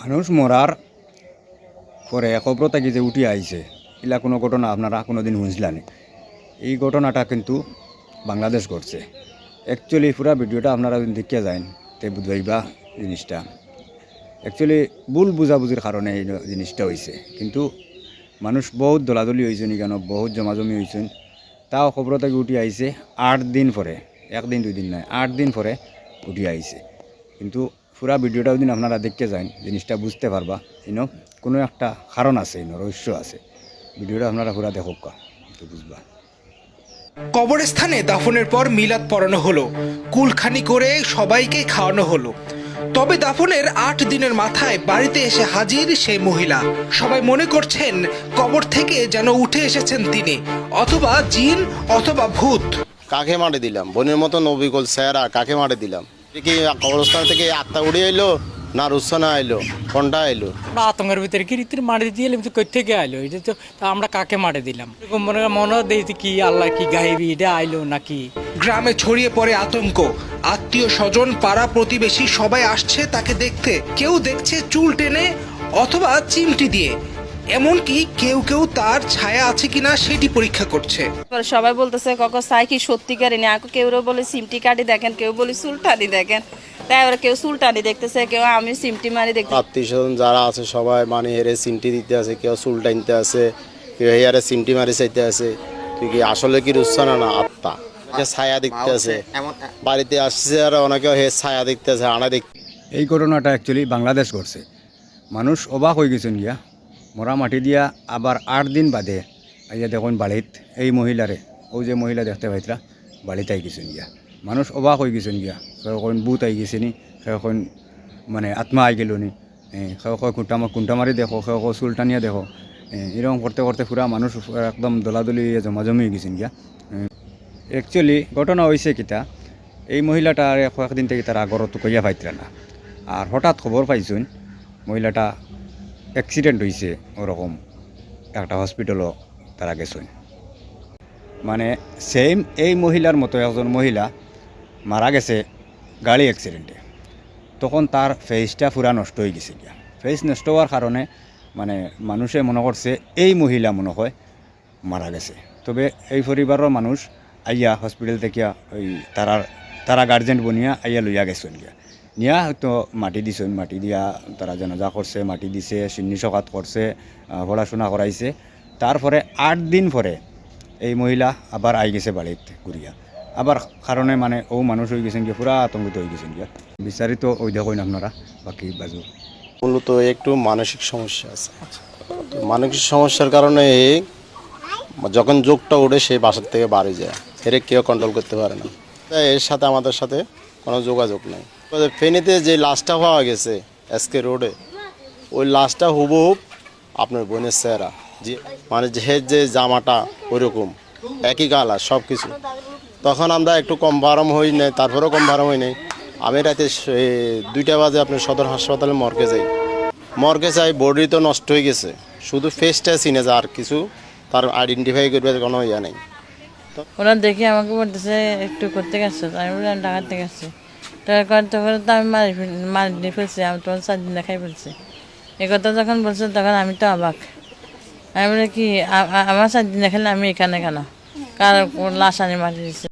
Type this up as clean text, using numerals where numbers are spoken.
মানুষ মরার পরে কবর থেকে যে উঠি আইছে এলা কোনো ঘটনা আপনারা কোনোদিন শুনছিলেন? এই ঘটনাটা কিন্তু বাংলাদেশ ঘটছে। অ্যাকচুয়ালি পুরা ভিডিওটা আপনারা যদি দেখে যান তে বুঝবাইবা জিনিসটা। অ্যাকচুয়ালি ভুল বুঝাবুঝির কারণে এই জিনিসটা হয়েছে, কিন্তু মানুষ বহুত দলাদলি হয়েছেন, কেন বহুত জমাজমি হয়েছেন। তাও খবর থেকে উঠি আইছে 8 দিন পরে, একদিন 2 দিন নয়, 8 দিন পরে উঠি আইছে। কিন্তু পুরা ভিডিওটা যদি আপনারা দেখতে যান জিনিসটা বুঝতে পারবা ইনো কোনো একটা কারণ আছে, ইনো রহস্য আছে। ভিডিওটা আপনারা পুরা দেখো তো বুঝবা। কবরস্থানে দাফনের পর মিলাদ পড়ানো হলো, কুলখানি করে সবাইকে খাওয়ানো হলো। তবে দাফনের 8 দিনের মাথায় বাড়িতে এসে হাজির সেই মহিলা। সবাই মনে করছেন কবর থেকে যেন উঠে এসেছেন তিনি, অথবা জিন অথবা ভূত। কাকে মারে দিলাম বোনের মতো নবিকল স্যারা কাকে মারে দিলাম কি কবরস্থান থেকে আত্মা উড়ে এলো না রুসানা আইলো কোনটা আইলো? আতঙ্কের ভিতরে কি রীতির মারে দিয়ে এলাম, তো কই থেকে আইলো এটা তো আমরা কাকে মারে দিলাম এরকম মনে দিয়েছি কি আল্লাহ কি গাইবি এটা আইলো নাকি। গ্রামে ছড়িয়ে পড়ে আতঙ্ক। আত্মীয় স্বজন পাড়া প্রতিবেশী সবাই আসছে তাকে দেখতে। কেউ দেখছে চুল টেনে অথবা চিমটি দিয়ে, এমনকি কেউ কেউ তার ছায়া আছে কিনা সেটি পরীক্ষা করছে। সবাই বলতেছে কক সাই কি সত্যিকারই না, কেউ বলে সিমটি কাটি দেখেন, কেউ বলে চুলটানি দেখেন। তাই ওরা কেউ চুলটানি দেখতেছে, কেউ আমি সিমটি মারি দেখতে। আত্মীয় স্বজন যারা আছে সবাই মানে হেরে সিমটি দিতে আছে, কেউ চুল টানতে আছে, কেউ হেয়ারে সিমটি মারি চাইতে আছে। তুই কি আসলে কি রুসানা না আত্মা? ছায়া দেখতে আছে, বাড়িতে আসছে আর অনেকে হে ছায়া দেখতে আছে আনা দেখ। এই ঘটনাটা অ্যাকচুয়ালি বাংলাদেশ করছে। মানুষ অবাক হয়ে গেছেন গিয়া, মরা মাটি দিয়া আবার 8 দিন বাদে আইয়া দেখুন বাড়িত এই মহিলারে, ও যে মহিলা দেখতে পাইতরা বাড়িতে আই গেছেন গিয়া। মানুষ অবাক হয়ে গেছেন গিয়া, কেউ কখন ভূত আই গেছে নি, কেউ কখন মানে আত্মা আই গেল নি, কেউ কয় কুন্টা মারি দেখো, কেউ কয় চুলটানিয়া দেখো। এরকম করতে করতে পুরা মানুষ একদম দলাদলি জমাজমি হয়ে গেছেন গিয়া। অ্যাকচুয়ালি ঘটনা হয়েছে কিতা, এই মহিলাটা আর কয়েকদিন থেকে তারা ঘরত কইয়া পাইতরা না। আর হঠাৎ খবর পাইছুন মহিলাটা অ্যাক্সিডেন্ট হয়েছে, ওরকম একটা হসপিটালও তারা গেছেন। মানে সেম এই মহিলার মতো একজন মহিলা মারা গেছে গাড়ি অ্যাক্সিডেন্টে। তখন তার ফেসটা পুরা নষ্ট হয়ে গেছে গিয়া। ফেস নষ্ট হওয়ার কারণে মানে মানুষে মনে করছে এই মহিলা মনে হয় মারা গেছে। তবে এই পরিবারের মানুষ আইয়া হসপিটাল থেকে ওই তারা গার্জেন্ট বনিয়া আইয়া লইয়া গেছেন গিয়া। নিয়া হয়তো মাটি দিছেন, মাটি দিয়া তারা জানাজা করছে, মাটি দিছে, সিন্নি সকাত করছে, পড়াশোনা করাইছে। তারপরে 8 দিন পরে এই মহিলা আবার আই গেছে বাড়িতে ঘুরিয়া। আবার কারণে মানে ও মানুষ হয়ে গেছেন গিয়া, পুরা আতঙ্কিত হয়ে গেছেন গিয়া। বিচারিত ওই দেখেন আপনারা বাকি বাজু। মূলত একটু মানসিক সমস্যা আছে। তো মানসিক সমস্যার কারণে যখন যোগটা ওঠে সে বাসার থেকে বাড়ি যায়, এর কেউ কন্ট্রোল করতে পারে না। তাই এর সাথে আমাদের সাথে কোনো যোগাযোগ নেই। ফেনীতে যে লাশটা পাওয়া গেছে এসকে রোডে, ওই লাশটা হুবহুব আপনার বোনের চেহারা, যে মানে যে জামাটা ওইরকম একই কালার সব কিছু। তখন আমরা একটু কম বারম হই নাই, তারপরেও কম বারম হই নাই। আমি রাতে 2টা বাজে আপনার সদর হাসপাতালে মর্গে যাই, বডি তো নষ্ট হয়ে গেছে, শুধু ফেসটা চিনে যায়, আর কিছু তার আইডেন্টিফাই করবে কোনো ইয়া নেই। ওরা দেখে আমাকে বলতেছে একটু করতে গেছো, আমি বললাম ঢাকাতে গেছি। করতে করে তো আমি মারি ফেলছি, আমি তোমার 4 দিন দেখাই ফেলছি। এই কথা যখন বলছে তখন আমি তো অবাক। আমি বলি কি আমার 4 দিন দেখালে আমি এখানে কেন, কার লাশ আনি মারি দিচ্ছে।